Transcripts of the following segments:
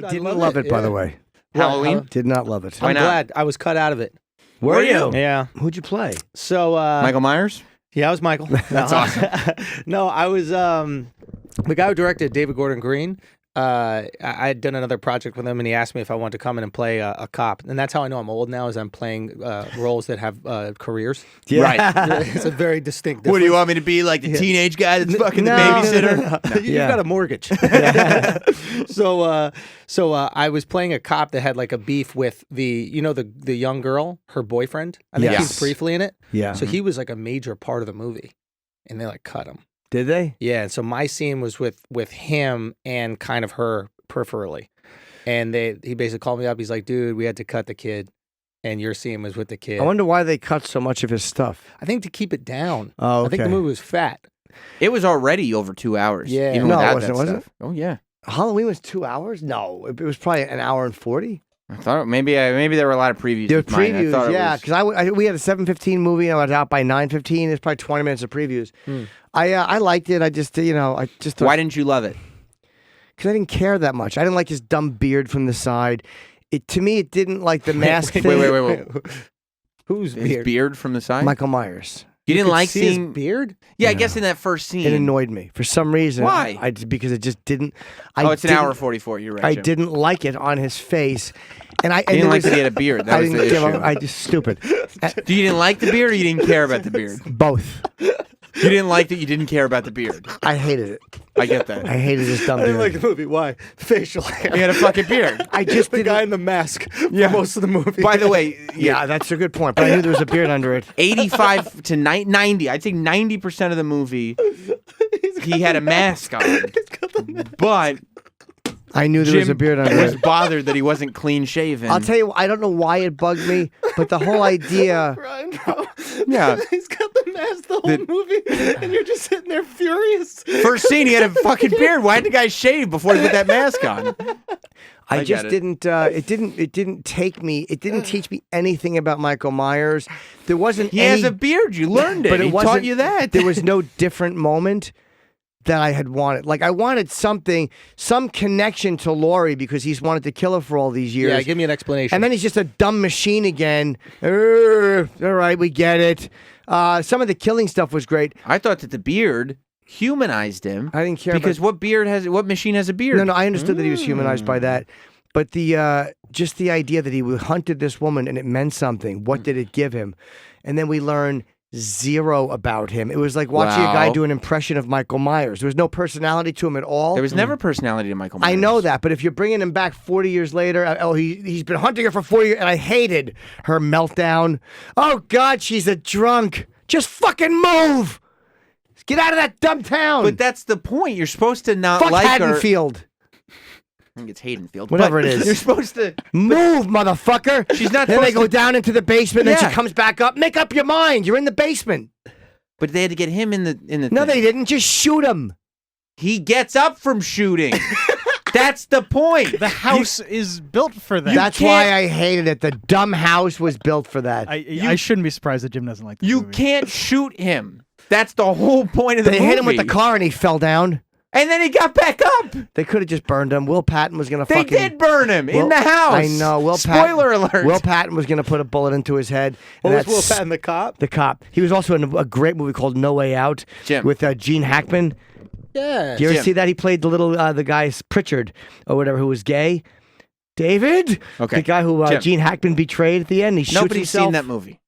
I didn't love it, by the way. Halloween? Did not love it. I'm glad I was cut out of it. Were you? Yeah. Who'd you play? So Michael Myers? Yeah, I was Michael. That's awesome. No, I was the guy who directed David Gordon Green. I had done another project with him, and he asked me if I wanted to come in and play a cop. And that's how I know I'm old now, is I'm playing roles that have careers. Yeah. Right. It's a very distinct difference. What, do you want me to be like the teenage guy that's fucking the babysitter? No. You've got a mortgage. So I was playing a cop that had like a beef with the young girl, her boyfriend. I think he was briefly in it. Yeah. So he was like a major part of the movie, and they like cut him. Did they? Yeah, and so my scene was with him and kind of her peripherally. And he basically called me up. He's like, dude, we had to cut the kid, and your scene was with the kid. I wonder why they cut so much of his stuff. I think to keep it down. Oh, okay. I think the movie was fat. It was already over 2 hours. Yeah. Even No, without it wasn't, that was stuff. Oh, yeah. Halloween was 2 hours? No, it was probably an hour and 40. I thought maybe there were a lot of previews. There were with mine. I thought previews, it yeah, was- because we had a 7:15 movie, and I was out by 9:15. It's probably 20 minutes of previews. I liked it. I just thought, Why didn't you love it? because I didn't care that much. I didn't like his dumb beard from the side. To me, it didn't like the mask thing. Wait. Whose His beard? beard from the side? Michael Myers. You didn't could like see his seeing... beard? Yeah, I guess in that first scene. It annoyed me for some reason. Why? Because it just didn't. It's an hour 44. You're right, I Jim. didn't like it on his face, and I You didn't like that he had a beard. That was the issue. I just stupid. You didn't like the beard or you didn't care about the beard? Both. You didn't like that you didn't care about the beard. I hated it. I get that. I hated his dumb I didn't beard. like the movie. Why? Facial hair. He had a fucking beard. I just The didn't. guy in the mask for most of the movie. By the way, Yeah, that's a good point. But I knew there was a beard under it. 85 to 90, I'd say 90% of the movie, he had a mask on. But I knew there was a Jim beard under was it. bothered that he wasn't clean shaven. I'll tell you, I don't know why it bugged me, but the whole idea. Ryan, bro. Yeah. He's got the mask the whole movie, and you're just sitting there furious. First scene, he had a fucking beard. Why did the guy shave before he put that mask on? I get just it. didn't. It didn't take me. It didn't teach me anything about Michael Myers. There wasn't. He any, has a beard. You learned it. but it He wasn't, taught you that. There was no different moment that I had wanted. Like I wanted some connection to Laurie because he's wanted to kill her for all these years. Yeah, give me an explanation. And then he's just a dumb machine again. All right, we get it. Some of the killing stuff was great. I thought that the beard humanized him. I didn't care because what machine has a beard? No, I understood that he was humanized by that. But just the idea that he hunted this woman and it meant something. What did it give him? And then we learn zero about him. It was like watching a guy do an impression of Michael Myers. There was no personality to him at all. There was never personality to Michael Myers. I know that, but if you're bringing him back 40 years later, he's been hunting her for 4 years, and I hated her meltdown. Oh, God, she's a drunk. Just fucking move. Get out of that dumb town. But that's the point. You're supposed to not Fuck like her. Haddonfield. I think it's Haydenfield. Whatever but it is. You're supposed to Move, motherfucker. She's not Then they supposed go down into the basement, then Yeah. she comes back up. Make up your mind. You're in the basement. But they had to get him in the No, thing. they didn't. Just shoot him. He gets up from shooting. That's the point. The house is built for that. That's why I hated it. The dumb house was built for that. I shouldn't be surprised that Jim doesn't like this You movie. can't shoot him. That's the whole point of the They movie. hit him with the car and he fell down. And then he got back up. They could have just burned him. Will Patton was going to They fucking... did burn him in the house. I know. Spoiler alert. Will Patton was going to put a bullet into his head. What and was Will that's Patton, the cop? The cop. He was also in a great movie called No Way Out Jim. with Gene Hackman. Yeah. Do you ever Jim. see that? He played the little the guy Pritchard or whatever who was gay. David, Okay. the guy who Jim. Gene Hackman betrayed at the end. He shoots Nobody's himself. seen that movie.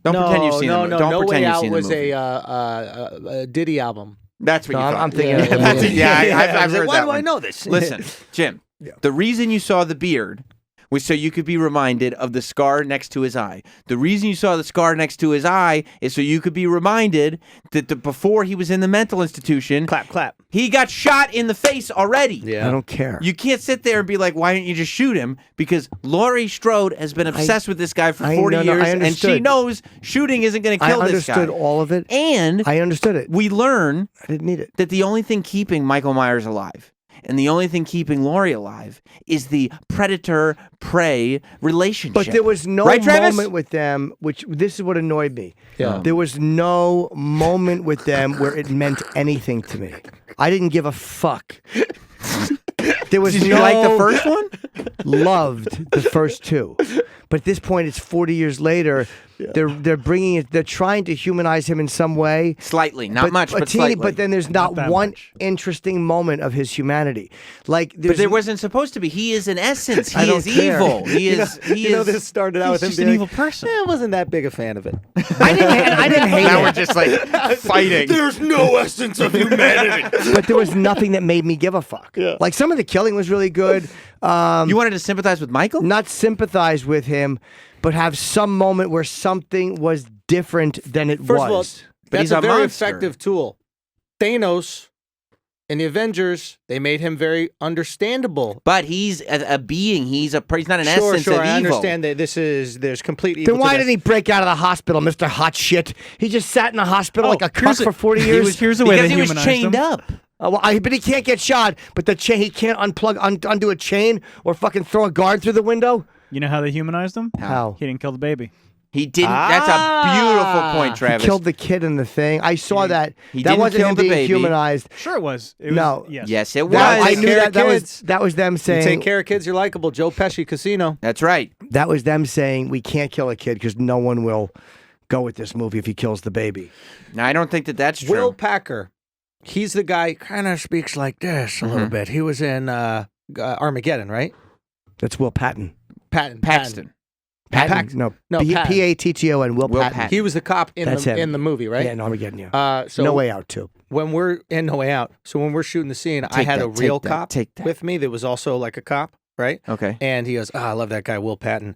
Don't pretend you've seen the movie. Don't No pretend Way you've Out seen the was movie. a Diddy album. That's what No, you thought. I'm thinking. Yeah. of the That's movie. it. Yeah, I've I was like, heard why that do one. I know this? Listen, Jim, the reason you saw the beard was so you could be reminded of the scar next to his eye. The reason you saw the scar next to his eye is so you could be reminded that before he was in the mental institution, Clap, clap. he got shot in the face already. Yeah. I don't care. You can't sit there and be like, why didn't you just shoot him? Because Laurie Strode has been obsessed with this guy for 40 I years, and she understood. knows shooting isn't going to I kill this guy. understood all of it. And I understood it. we learn I didn't need it. that the only thing keeping Michael Myers alive and the only thing keeping Laurie alive is the predator-prey relationship. But there was no Right, Travis? moment with them, which this is what annoyed me. Yeah. There was no moment with them where it meant anything to me. I didn't give a fuck. There was Did you no like the first one? Loved the first two, but at this point, it's 40 years later. They're bringing it. They're trying to humanize him in some way. Slightly, not much, but teeny, slightly. But then there's not that one much. interesting moment of his humanity. Like, But there wasn't supposed to be. He is in essence. I He don't is care. evil. He is. He is. this started out He's with him just being an evil like, person. I wasn't that big a fan of it. I didn't hate Now it. we're just like fighting. There's no essence of humanity. But there was nothing that made me give a fuck. Yeah. Like, some of the killing was really good. You wanted to sympathize with Michael? Not sympathize with him, but have some moment where something was different than it First was. of all, But that's he's a a very monster. effective tool. Thanos in the Avengers, they made him very understandable. But he's a being. He's not an Sure, essence of evil. I understand that there's complete evil. Then why didn't he break out of the hospital, Mr. Hot Shit? He just sat in the hospital like a here's cuck for 40 years. Here's the way Because they he was humanized chained him. up. But he can't get shot. But the chain, he can't undo a chain or fucking throw a guard through the window. You know how they humanized him? How? He didn't kill the baby. He didn't. That's a beautiful point, Travis. Killed the kid in the thing. I saw that. he That didn't wasn't kill him the being baby. humanized. Sure, it was. It was No. Yes. Yes, it was. That, I Take knew care that. of That was kids. them You saying. take care of kids, you're likable. Joe Pesci, Casino. That's right. That was them saying we can't kill a kid because no one will go with this movie if he kills the baby. Now, I don't think that that's true. Will Packer, he's the guy kind of speaks like this a little bit. He was in Armageddon, right? That's Will Patton. Patton. Paxton. Patton? No, No, Patton. Patton. Will Patton. Patton. He was the cop in That's him. in the movie, right? Yeah, no, Armageddon. Yeah. So No Way Out too. when we're in No Way Out, so when we're shooting the scene, I Take had that, a real take that, cop take that. with me that was also like a cop, right? Okay. And he goes, I love that guy, Will Patton.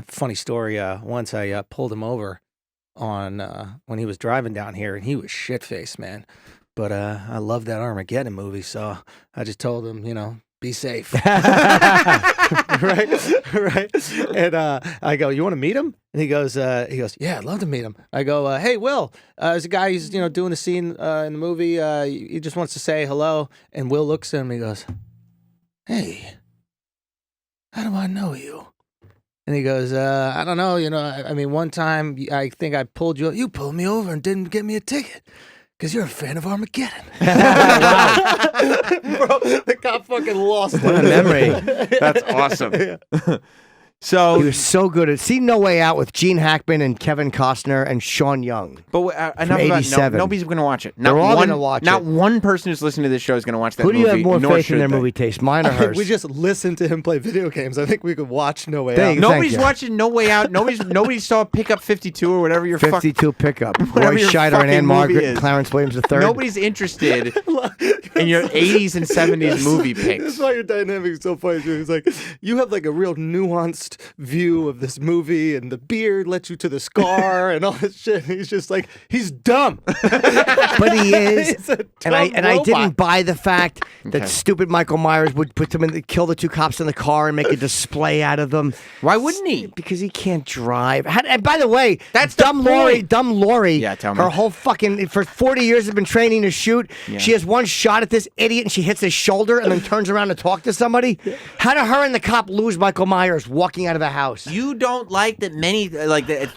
Funny story. Once I pulled him over on when he was driving down here, and he was shit faced, man. But I love that Armageddon movie, so I just told him, be safe. right. And I go, you want to meet him? And he goes, yeah, I'd love to meet him. I go, hey, Will, there's a guy who's doing a scene in the movie. He just wants to say hello. And Will looks at him and he goes, hey, how do I know you? And he goes, I don't know. I mean, one time I think I pulled you. You pulled me over and didn't get me a ticket. Because you're a fan of Armageddon. Bro, the cop fucking lost it. What a memory. That's awesome. He So, was so good at. See No Way Out with Gene Hackman and Kevin Costner and Sean Young. but enough about 87. nobody's going to watch it. They're all gonna watch Not it. one person who's listening to this show is going to watch that Who do movie. you have more nor faith in should their they. movie taste? Mine or hers? We just listened to him play video games. I think we could watch No Way Thank Out. you. Nobody's watching No Way Out. Nobody saw Pickup 52 or whatever your fuck. 52 pickup. Whatever Roy your Scheider and fucking Ann movie Margaret, is. Clarence Williams III. Nobody's interested in your 80s and 70s movie That's picks. why your dynamic is so funny. Too. It's like you have like a real nuanced view of this movie, and the beard lets you to the scar and all this shit. He's just like he's dumb. But he is, He's a and I dumb didn't robot. buy the fact that Okay. stupid Michael Myers would put them kill the two cops in the car and make a display out of them. Why wouldn't he? Because he can't drive. And by the way, That's the dumb Laurie. point. Dumb Laurie. Yeah, tell me. Her whole fucking for 40 years has been training to shoot. Yeah. She has one shot at this idiot and she hits his shoulder and then turns around to talk to somebody. How did her and the cop lose Michael Myers walking out of the house? You don't like that many,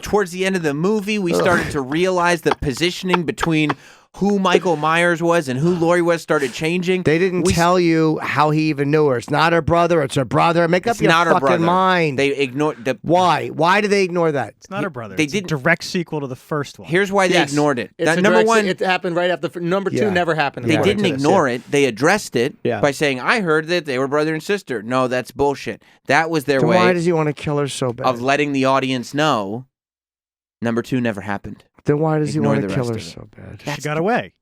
towards the end of the movie, we started to realize the positioning between who Michael Myers was and who Laurie was started changing. They didn't tell you how he even knew her. It's not her brother. It's her brother. Make up It's your not her fucking brother. mind. They ignored the. Why? Why do they ignore that? It's not her brother. They It's didn't- a direct sequel to the first one. Here's why they Yes. ignored it. It's That a number direct- one, It happened right after number two. Yeah. Never happened. they according didn't to this, ignore yeah. it. They addressed it Yeah. by saying, "I heard that they were brother and sister." No, that's bullshit. That was their Then why way does he want to kill her so bad? of letting the audience know. Number two never happened. Then why does Ignore he want the to kill rest her of it. so bad? She got away.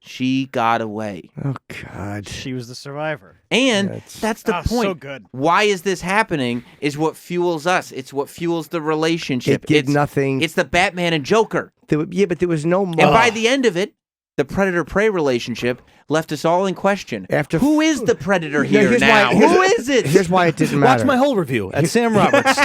She got away, Oh God. She was the survivor. and That's- that's the point. So good. Why is this happening? Is what fuels us. It's what fuels the relationship. It did it's, nothing. It's the Batman and Joker. Yeah, but there was no. And by the end of it, the predator-prey relationship left us all in question. After- Who is the predator Yeah, here here's now? why- here's- Who is it? Here's why it didn't matter. Watch my whole review at Sam Roberts.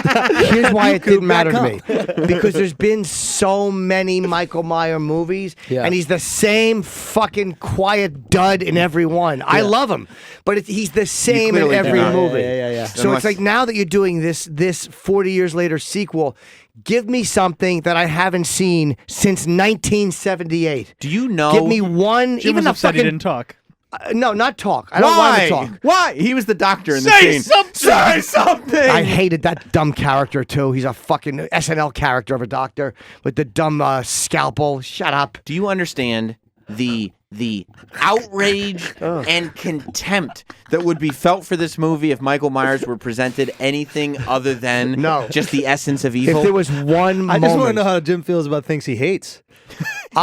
Here's why it didn't matter to me. YouTube.com. Because there's been so many Michael Myers movies, Yeah. and he's the same fucking quiet dud in every one. I love him, but he's the same in clearly every do not. movie. Yeah. So Unless- it's like now that you're doing this 40 years later sequel, give me something that I haven't seen since 1978. Do you know? Give me one, Jim even was a upset he fucking. didn't talk. No, not talk. I don't want him to talk. Why? He was the doctor in the Say scene. something! Say something! I hated that dumb character too. He's a fucking SNL character of a doctor with the dumb scalpel. Shut up. Do you understand the outrage and contempt that would be felt for this movie if Michael Myers were presented anything other than just the essence of evil? If there was one moment. I just want to know how Jim feels about things he hates.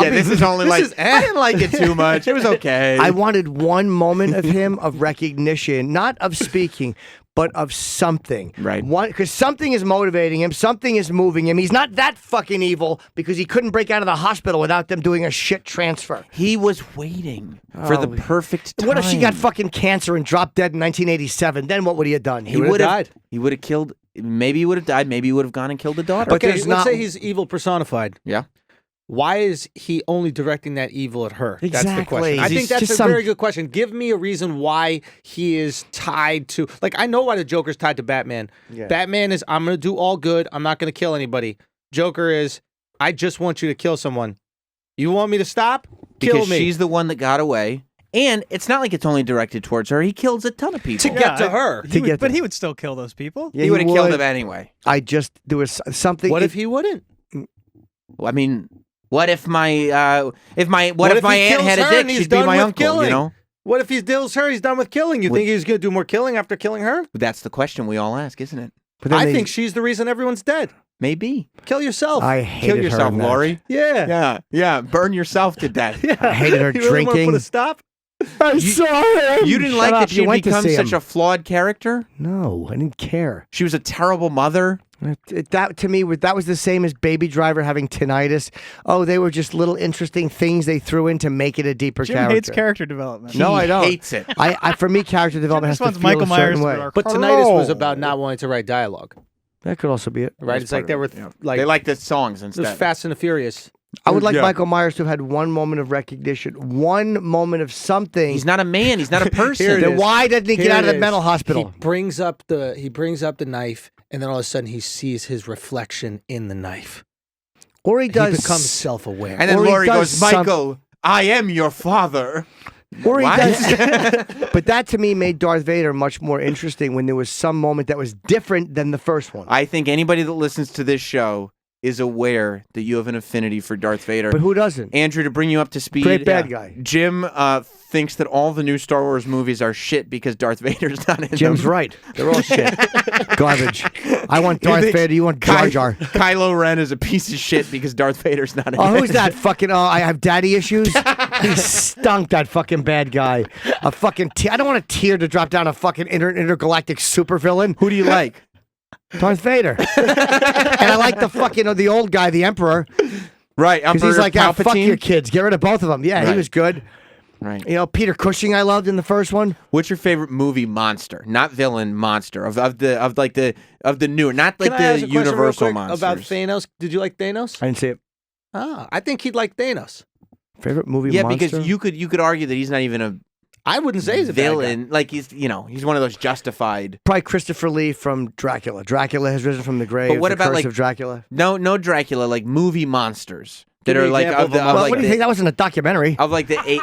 This is only I didn't like it too much. It was okay. I wanted one moment of him of recognition, not of speaking, but of something. Right. Because something is motivating him. Something is moving him. He's not that fucking evil because he couldn't break out of the hospital without them doing a shit transfer. He was waiting for the perfect time. What if she got fucking cancer and dropped dead in 1987? Then what would he have done? He would have died. He would have killed. Maybe he would have died. Maybe he would have gone and killed the daughter. But Okay, there's let's not- say he's evil personified. Yeah. Why is he only directing that evil at her? That's the Exactly. question. I He's think that's just a very good question. Give me a reason why he is tied to. Like, I know why the Joker's tied to Batman. Yeah. Batman is, I'm going to do all good. I'm not going to kill anybody. Joker is, I just want you to kill someone. You want me to stop? Kill Because me. she's the one that got away. And it's not like it's only directed towards her. He kills a ton of people. to get to her. But he would still kill those people. Yeah, He would have killed them anyway. There was something. What if he wouldn't? Well, I mean, what if my What my if he aunt kills had a her dick? and he's She'd be done my with uncle. killing? You know. What if he kills her? He's done with killing. You think he's going to do more killing after killing her? That's the question we all ask, isn't it? But then I they- think she's the reason everyone's dead. Maybe. Kill yourself. I hated Kill her yourself, in that. Laurie. yeah. Yeah. Burn yourself to death. I hated her You really want to drinking. put a stop? I saw him. You didn't Shut like up. that You she'd went to become see such him. a flawed character? No, I didn't care. She was a terrible mother. That to me, that was the same as Baby Driver having tinnitus. Oh, they were just little interesting things they threw in to make it a deeper Jim character. hates character development. No, I don't. Hates it. I for me, character development has Jim to just feel wants a Michael certain Myers way. to But tinnitus was about not wanting to write dialogue, That could also be it. right? It's like they were like They like the songs it was instead. Fast and the Furious. I would like Yeah. Michael Myers to have had one moment of recognition, one moment of something. He's not a man. He's not a Here person. it Then is. why doesn't he get Here out of it the is. mental hospital? He brings up the knife, and then all of a sudden he sees his reflection in the knife. Or he He does becomes self-aware. And then Or he Laurie does goes, some- Michael, I am your father. Or he What? does. But that to me made Darth Vader much more interesting when there was some moment that was different than the first one. I think anybody that listens to this show is aware that you have an affinity for Darth Vader. But who doesn't? Andrew, to bring you up to speed, Great bad guy. Jim thinks that all the new Star Wars movies are shit because Darth Vader's not in Jim's them. right. They're all shit. Garbage. I want Darth thinks Vader. You want Jar Jar. Kylo Ren is a piece of shit because Darth Vader's not in Oh, it. who's that fucking? Oh, I have daddy issues. He stunk. That fucking bad guy. A fucking. I don't want a tear to drop down a fucking intergalactic supervillain. Who do you like? Darth Vader. And I like the fucking the old guy, the Emperor, Right, because Emperor he's like, ah, fuck Palpatine. your kids. Get rid of both of them. Yeah, he Right. was good. Right. You know, Peter Cushing I loved in the first one. What's your favorite movie monster? Not villain, monster of the new, not like Can I ask the a question real universal quick monsters. about Thanos? Did you like Thanos? I didn't see it. I think he'd like Thanos. Favorite movie Yeah, monster? because you could argue that he's not even a I wouldn't say he's a bad guy. villain. Like he's one of those justified. Probably Christopher Lee from Dracula. Dracula has risen from the grave. But what The about, Curse like, of Dracula? No Dracula, like movie monsters that Give me are an like example of the of a of Well, like what do you the- think? That wasn't a documentary. of like the eight.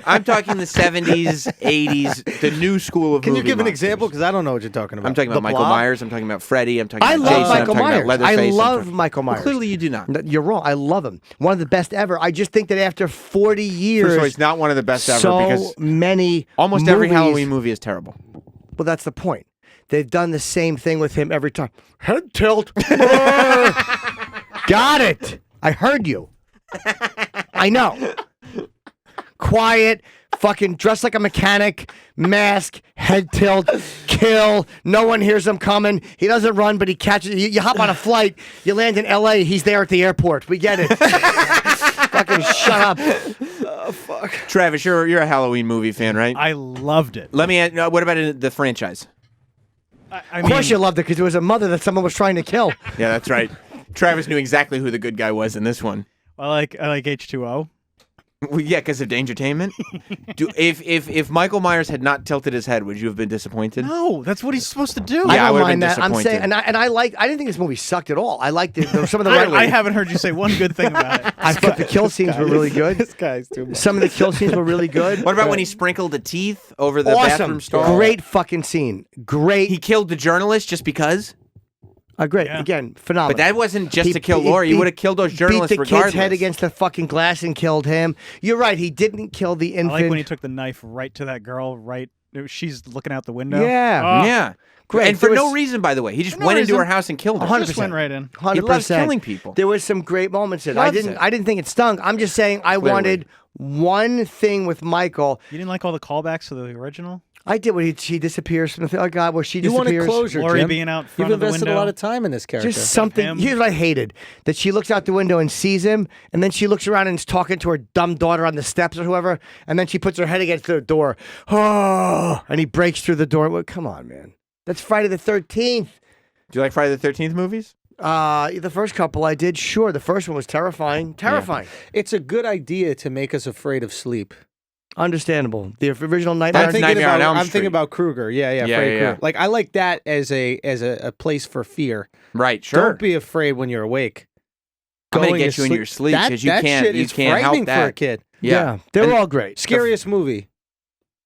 I'm talking the 70s, 80s, the new school of Can you movie give an monsters. example? Because I don't know what you're talking about. I'm talking about The Michael Blob? Myers. I'm talking about Freddy. I'm talking I about love Jason. Michael I'm talking Myers. about Leatherface. I I'm love talking- Michael Well, Myers. clearly, you do not. You're wrong. I love him. One of the best ever. I just think that after 40 years, First of all, he's not one of the best ever so because many almost every movies- Halloween movie is terrible. Well, that's the point. They've done the same thing with him every time. Head tilt. Got it. I heard you. I know. Quiet, fucking dressed like a mechanic, mask, head tilt, kill. No one hears him coming. He doesn't run, but he catches. You hop on a flight. You land in L.A. He's there at the airport. We get it. Fucking shut up. Travis, you're a Halloween movie fan, right? I loved it. Let me ask, what about the franchise? I Of course mean, you loved it because it was a mother that someone was trying to kill. Yeah, that's right. Travis knew exactly who the good guy was in this one. I like H2O. Well, yeah, because of Dangertainment. If Michael Myers had not tilted his head, would you have been disappointed? No, that's what he's supposed to do. Yeah, I don't would've mind been that. I'm saying, disappointed. and I didn't think this movie sucked at all. I liked it. There were some of the right I haven't heard you say one good thing about it. I thought the kill scenes were really good. This guy's too much. Some of the kill scenes were really good. What about when he sprinkled the teeth over the bathroom stall? Great fucking scene. Great. He killed the journalist just because? Great. Yeah. Again, phenomenal. But that wasn't just He- to kill he- Laurie. He he would have killed those journalists beat the regardless. kid's head against the fucking glass and killed him. You're right. He didn't kill the I infant. like when he took the knife right to that girl. Right, she's looking out the window. Yeah. Oh, Yeah. Great. And for There no was- reason, by the way. He just no went into reason. her house and killed her. 100%. just went right in. 100%. He loves killing people. There was some great moments in it. I Loves didn't. it. I didn't think it stunk. I'm just saying I Clearly. wanted one thing with Michael. You didn't like all the callbacks to the original? I did when she disappears from the thing. Oh God, where she You wanted disappears. closure, Laurie Jim. being out You've front of the invested window. a lot of time in this character. Just something. him. Here's what I hated: that she looks out the window and sees him, and then she looks around and is talking to her dumb daughter on the steps or whoever, and then she puts her head against the door. Oh, and he breaks through the door. Well, come on, man. That's Friday the 13th. Do you like Friday the 13th movies? The first couple I did, sure. The first one was terrifying. Terrifying. It's a good idea to make us afraid of sleep. Understandable. The original Nightmare. That's Nightmare on Elm I'm Street. thinking about Krueger. Yeah, Yeah, Freddy yeah, Krueger. yeah. Like I like that as a place for fear. Right, sure. Don't be afraid when you're awake. I'm going to Going get you in sleep- your sleep That, because you that can't, shit you is can't frightening help that. for a kid. Yeah, they're all great. Scariest movie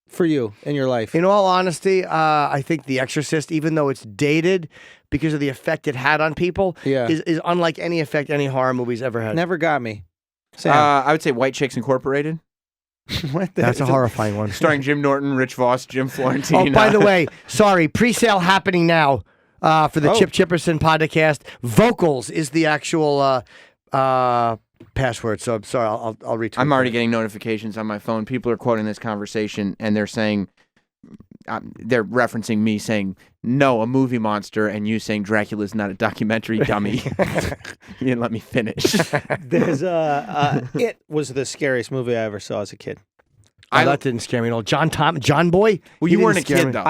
for you in your life. In all honesty, I think The Exorcist, even though it's dated because of the effect it had on people, Yeah. is unlike any effect any horror movie's ever had. Never got me. Sam, I would say White Chicks Incorporated, what the- That's a horrifying one. starring Jim Norton, Rich Voss, Jim Florentine. Oh, by the way, sorry, pre-sale happening now for the Oh. Chip Chipperson podcast. Vocals is the actual password. So I'm sorry, I'll retweet. I'm already that. getting notifications on my phone. People are quoting this conversation, and they're saying, they're referencing me saying, no, a movie monster, and you saying Dracula's not a documentary dummy. You didn't let me finish. There's It was the scariest movie I ever saw as a kid. Oh, that didn't scare me at all. John Boy. Well, He you didn't weren't a scare kid, me. though.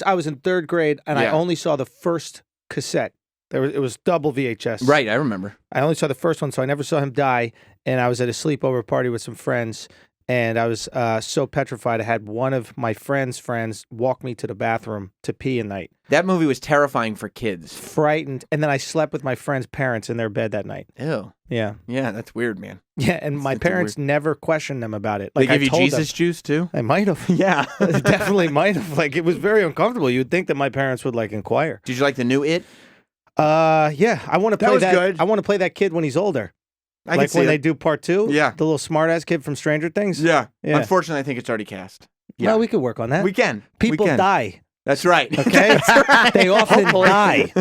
I was in third grade and I Yeah. only saw the first cassette. It was double VHS. Right, I remember. I only saw the first one, so I never saw him die. And I was at a sleepover party with some friends, and I was so petrified. I had one of my friends' walk me to the bathroom to pee at night. That movie was terrifying for kids. Frightened, and then I slept with my friend's parents in their bed that night. Ew. Yeah, Yeah, that's weird, man. yeah, and my That's a parents never questioned them about it. They Like I give you told Jesus juice, too? them, I might have. Yeah. Definitely might have. Like it was very uncomfortable. You'd think that my parents would like inquire. Did you like the new It? Yeah, I want to That play was that. good. I want to play that kid when he's older. I can Like see when it. they do part 2. Yeah. the little smart ass kid from Stranger Things. Yeah. Yeah. Unfortunately, I think it's already cast. Yeah, we could work on that. We can. People we can. die. That's right. Okay, they often die.